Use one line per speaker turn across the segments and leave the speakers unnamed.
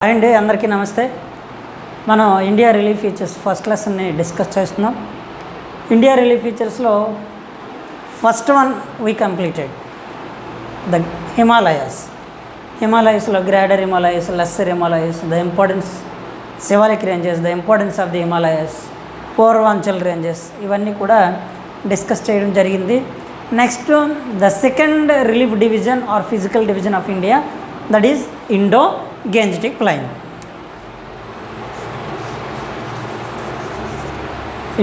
And అందరికీ నమస్తే. మనం ఇండియా రిలీఫ్ ఫీచర్స్ ఫస్ట్ లెసన్ని డిస్కస్ చేస్తున్నాం. ఇండియా రిలీఫ్ ఫీచర్స్లో first one we completed the హిమాలయస్లో greater Himalayas, lesser Himalayas, the importance Shivalik ranges, the importance of the Himalayas, Purvanchal ranges, ఇవన్నీ కూడా డిస్కస్ చేయడం జరిగింది. Next the second relief division or physical division of India, that is Indo-Gangetic Plain.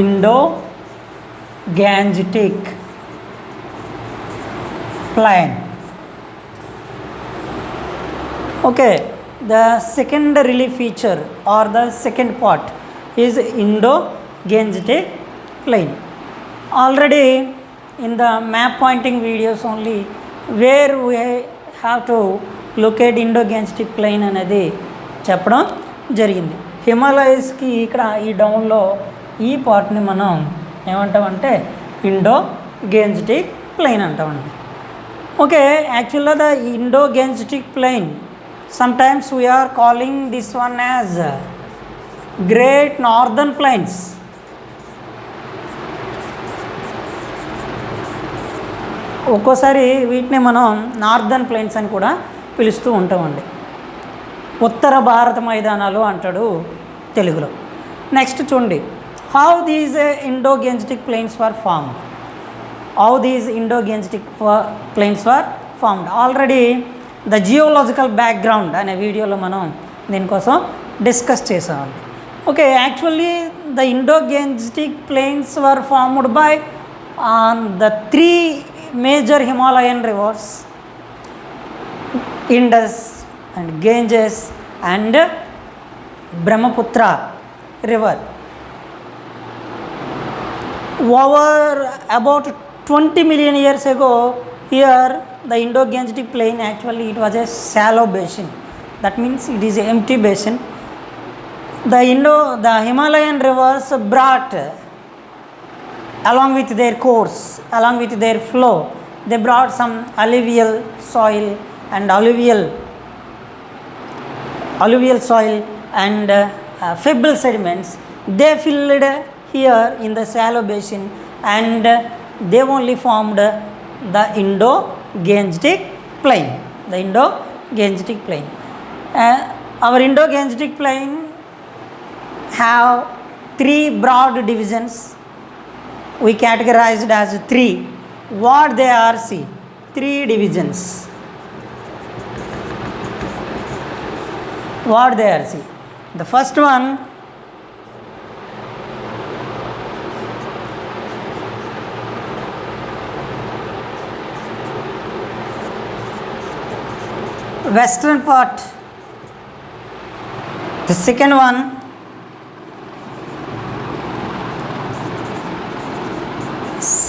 Indo-Gangetic Plain. Okay, the second relief feature or the second part is Indo-Gangetic Plain. Already in the map pointing videos only, where we have to locate Indo-Gangetic plain అనేది చెప్పడం జరిగింది. హిమాలయస్కి ఇక్కడ ఈ డౌన్లో ఈ పార్ట్ని మనం ఏమంటామంటే ఇండో-గేంజెటిక్ ప్లెయిన్ అంటామండి. ఓకే, యాక్చువల్గా the Indo-Gangetic plain sometimes we are calling this one as great northern plains. ఒక్కోసారి వీటిని మనం నార్దర్న్ ప్లెయిన్స్ అని కూడా పిలుస్తూ ఉంటామండి. ఉత్తర భారత మైదానాలు అంటాడు తెలుగులో. నెక్స్ట్ చూడండి, how these Indo-Gangetic plains were formed. Already the geological background అనే వీడియోలో మనం దీనికోసం డిస్కస్ చేసామండి. Okay, actually the Indo-Gangetic plains were formed by the three major Himalayan rivers, Indus and Ganges and Brahmaputra river. Over about 20 million years ago, here the Indo-Gangetic Plain, actually it was a shallow basin. That means it is an empty basin. The Himalayan rivers brought, along with their course, along with their flow, they brought some alluvial soil and alluvial soil and pebble sediments. They filled here in the shallow basin and they only formed the Indo-Gangetic Plain. Our Indo-Gangetic Plain have three broad divisions. We categorized as three. What they are? See, three divisions. What they are? See, the first one, western part. The second one,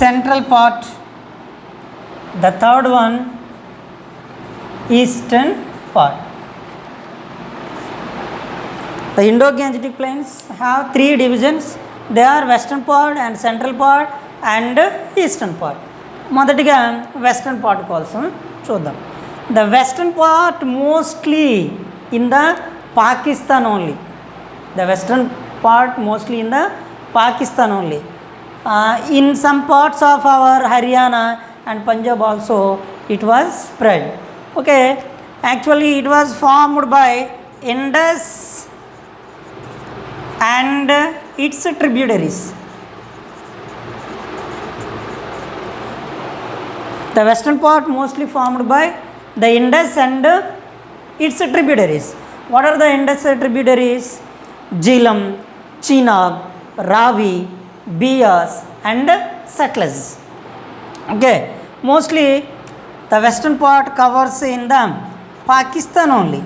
central part. The third one, eastern part. The Indo-Gangetic Plains have three divisions. They are western part and central part and eastern part. మొదటిగా western part కోసం చూద్దాం. The western part mostly in the Pakistan only. The western part mostly in the Pakistan only. In some parts of our Haryana and Punjab also it was spread. Okay, actually it was formed by Indus and its tributaries. The western part mostly formed by the Indus and its tributaries. What are the Indus tributaries? Jhelum, Chenab, Ravi, Beas and Sutlej. Okay, mostly the western part covers in the Pakistan only.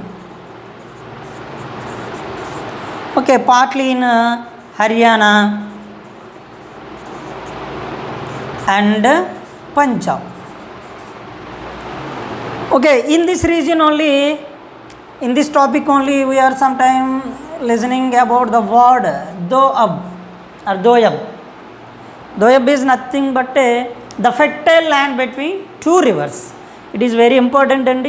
Okay, partly in Haryana and Punjab. Okay, in this region only, in this topic only, we are sometime listening about the word Doab or Doyab. Doyab is nothing but the fertile land between two rivers. It is very important, and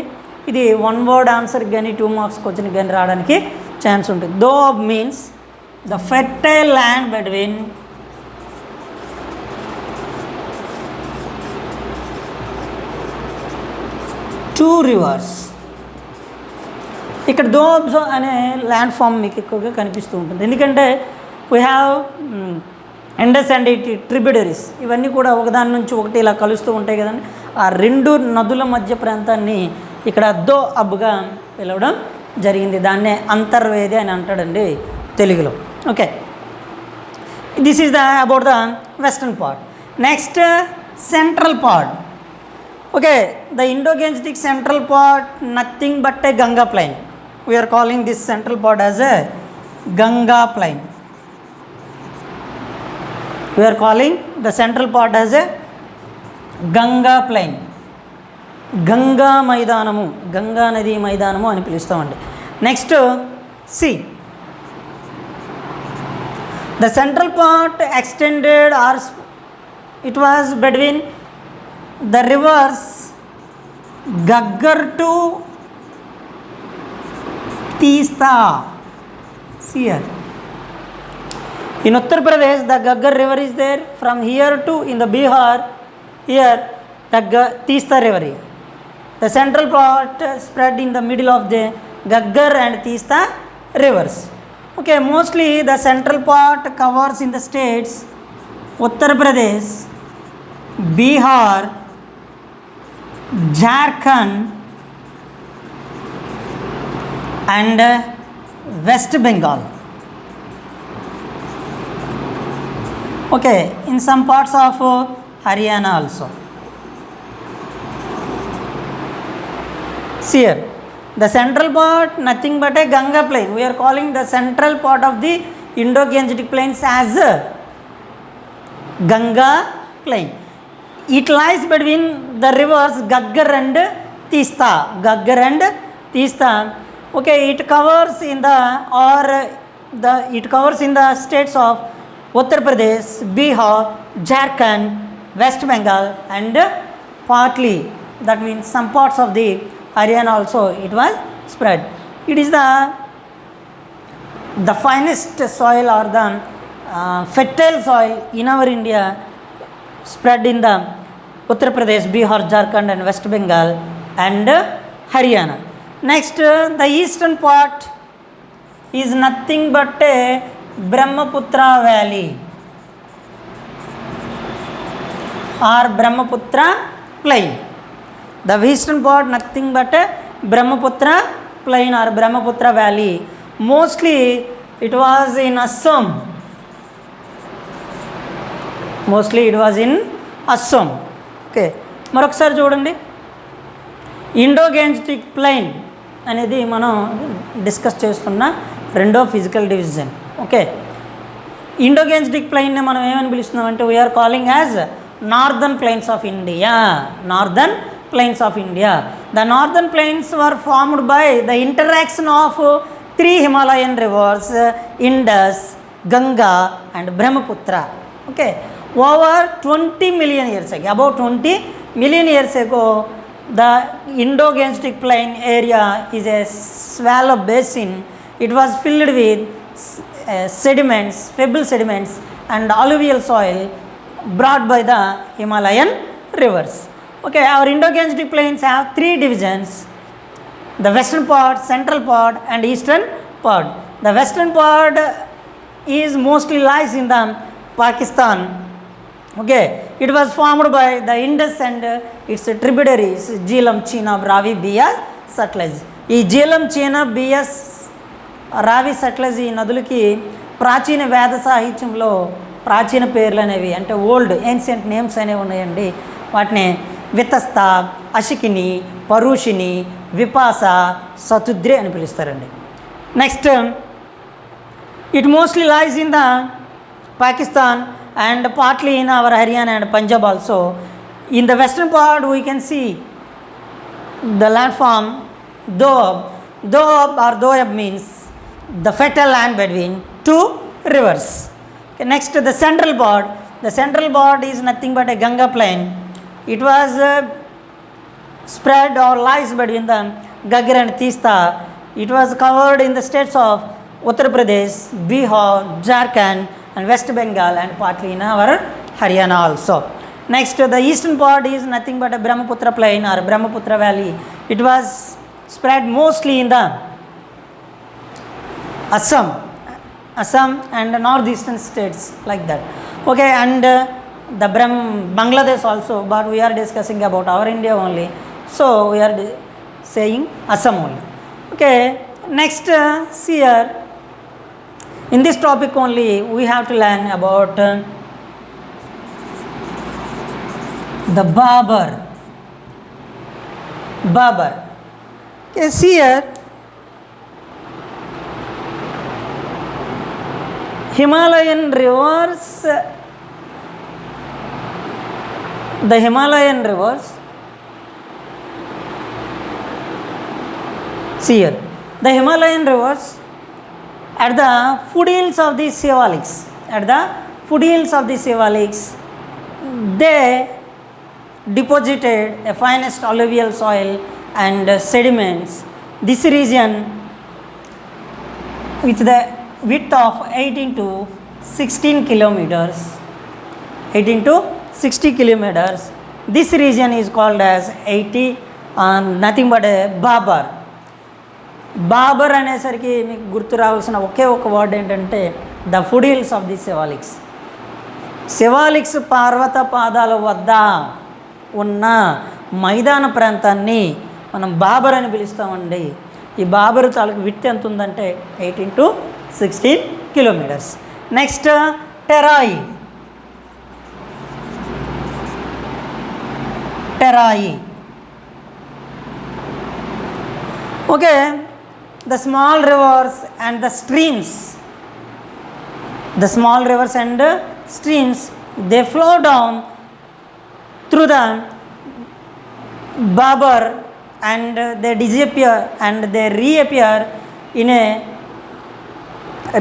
ఇది one word ఆన్సర్కి కానీ 2 marks క్వశ్చన్కి కానీ రావడానికి chance ఉంటుంది. Doab means the fertile land between two reverse. ఇక్కడ దోబ్స్ అనే land form మీకు ఎక్కువగా కనిపిస్తూ ఉంటుంది. ఎందుకంటే we have Indus and it tributaries, ఇవన్నీ కూడా ఒకదాని నుంచి ఒకటి ఇలా కలుస్తూ ఉంటాయి కదండి. ఆ 2 నదుల మధ్య ప్రాంతాన్ని ఇక్కడ దో అబ్గా పిలవడం జరిగింది. దాన్నే అంతర్వేది అని అంటాడండి తెలుగులో. Okay, this is the about the western part. Next central part. Okay, the Indo-Gangetic central part nothing but a Ganga plain. We are calling this central part as a Ganga plain. We are calling the central part as a Ganga plain. Ganga మైదానము, గంగా నది మైదానము అని పిలుస్తామండి. Next C, the central part extended or it was between the rivers Gaggar to Teesta. See here, in Uttar Pradesh the Gaggar river is there. From here to in the Bihar, here the Teesta river is. The central part spread in the middle of the Gaggar and Teesta rivers. Okay, mostly the central part covers in the states Uttar Pradesh, Bihar, Jharkhand and West Bengal. Okay, in some parts of Haryana also. See here, the central part nothing but a Ganga plain. We are calling the central part of the Indo-Gangetic Plains as Ganga plain. It lies between the rivers Gaggar and Teesta. Gaggar and Teesta. Okay, it covers in the states of Uttar Pradesh, Bihar, Jharkhand, West Bengal and partly, that means some parts of the Haryana also it was spread. It is the finest soil or the fertile soil in our India, spread in the Uttar Pradesh, Bihar, Jharkhand and West Bengal and Haryana. Next, the eastern part is nothing but a Brahmaputra valley or Brahmaputra plain. The eastern part nothing but a Brahmaputra plain or Brahmaputra valley. Mostly it was in Assam. Mostly it was in Assam. Okay, మరొకసారి చూడండి, Indo Gangetic plain అనేది మనం discuss చేస్తున్న రెండో physical division. Okay, Indo Gangetic ప్లెయిన్ని మనం ఏమని పిలుస్తున్నాం అంటే we are calling as northern plains of India. Northern plains of India. The northern plains were formed by the interaction of 3 Himalayan rivers Indus, Ganga and Brahmaputra. Okay, over 20 million years ago, about 20 million years ago, the Indo-Gangetic Plain area is a shallow basin. It was filled with sediments, pebble sediments and alluvial soil brought by the Himalayan rivers. Okay, our Indo-Gangetic Plains have 3 divisions: the western part, central part and eastern part. The western part is mostly lies in the Pakistan. Okay, it was formed by the Indus and its tributaries Jhelum, Chenab, Ravi, Bias, Satluj. ఈ జీలం, చీనాబ్, బియాస్, రావి, సట్లెజ్ ఈ నదులకి ప్రాచీన వేద సాహిత్యంలో ప్రాచీన పేర్లు అనేవి అంటే ఓల్డ్ ఏన్షియంట్ నేమ్స్ అనేవి ఉన్నాయండి. వాటిని వితస్త, అశికిని, పరుషిని, విపాస, సతుద్రి అని పిలుస్తారండి. Next, it mostly lies in the Pakistan and partly in our Haryana and Punjab also. In the western part we can see the landform Doab. Doab or Doab means the fertile land between 2 rivers. Okay, next, the central part. The central part is nothing but a Ganga plain. It was spread or lies between the Gaggar and Teesta. It was covered in the states of Uttar Pradesh, Bihar, Jharkhand and West Bengal and partly in our Haryana also. Next, the eastern part is nothing but a Brahmaputra plain or Brahmaputra valley. It was spread mostly in the Assam and the northeastern states like that. Okay, and the Bangladesh also, but we are discussing about our India only. So we are saying Assam only. Okay, next see here. In this topic only we have to learn about the Babur. Okay, see here. Himalayan rivers, the Himalayan rivers, see here, the Himalayan rivers at the foothills of the Shivaliks, they deposited a finest alluvial soil and sediments. This region with the width of 18 to 16 kilometers, this region is called as 80 nothing but a Babur అనేసరికి మీకు గుర్తు రావాల్సిన ఒకే ఒక word ఏంటంటే the food hills of the Shivaliks పర్వత పాదాల వద్ద ఉన్న మైదాన ప్రాంతాన్ని మనం బాబర్ అని పిలుస్తామండి. ఈ బాబర్ తాలూకు విడ్త్ ఎంత ఉందంటే 18 to 16 kilometers. Next Terai. Okay, the small rivers and the streams, they flow down through the Babur and they disappear and they reappear in a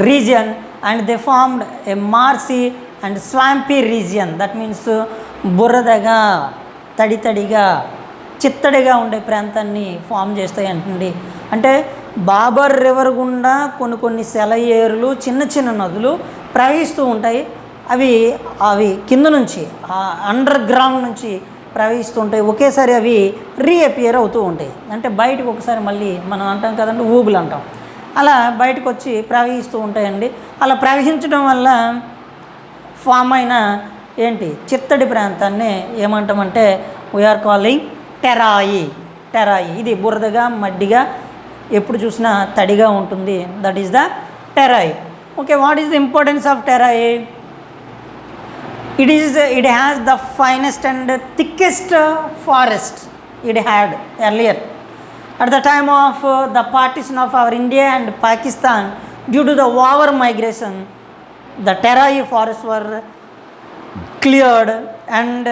region and they formed a marshy and swampy region. That means బురదగా తడిగా చిత్తడిగా ఉండే ప్రాంతాన్ని form చేస్తాయి అంటండి. అంటే Babur river గుండా కొన్ని సెలయేరులు చిన్న నదులు ప్రవహిస్తూ ఉంటాయి. అవి కింద నుంచి అండర్ గ్రౌండ్ నుంచి ప్రవహిస్తూ ఉంటాయి. ఒకేసారి అవి రీఅపియర్ అవుతూ ఉంటాయి. అంటే బయటకు ఒకసారి మళ్ళీ మనం అంటాం కదండి, ఊబులు అంటాం, అలా బయటకు వచ్చి ప్రవహిస్తూ ఉంటాయండి. అలా ప్రవహించడం వల్ల ఫామ్ అయిన చిత్తడి ప్రాంతాన్ని ఏమంటామంటే వీఆర్ కాలింగ్ టెరాయి. ఇది బురదగా మడ్డిగా ఎప్పుడు చూసినా తడిగా ఉంటుంది. That is the Terai. Okay, what is the importance of Terai? It has the finest and thickest forest it had earlier. At the time of the partition of our India and Pakistan, due to the over migration, the Terai forests were cleared and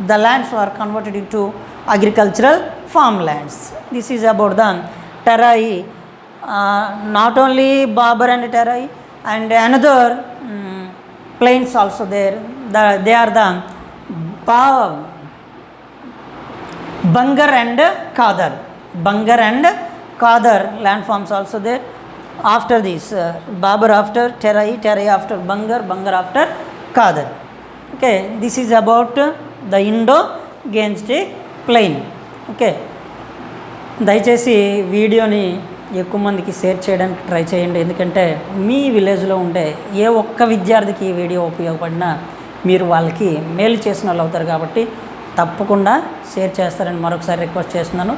the lands were converted into agricultural farmlands. This is about the Terai. Not only Babur and Terai and another plains also there. They are the Bangar and Kadar landforms also there. After this, Babur after Terai after Bangar after Kadar. Okay, this is about the Indo-Gangetic Plain. Okay, దయచేసి వీడియోని ఎక్కువ మందికి share చేయడానికి try చేయండి. ఎందుకంటే మీ విలేజ్లో ఉండే ఏ ఒక్క విద్యార్థికి ఈ వీడియో ఉపయోగపడినా మీరు వాళ్ళకి మేలు చేసిన వాళ్ళు అవుతారు. కాబట్టి తప్పకుండా షేర్ చేస్తారని మరొకసారి రిక్వెస్ట్ చేస్తున్నాను.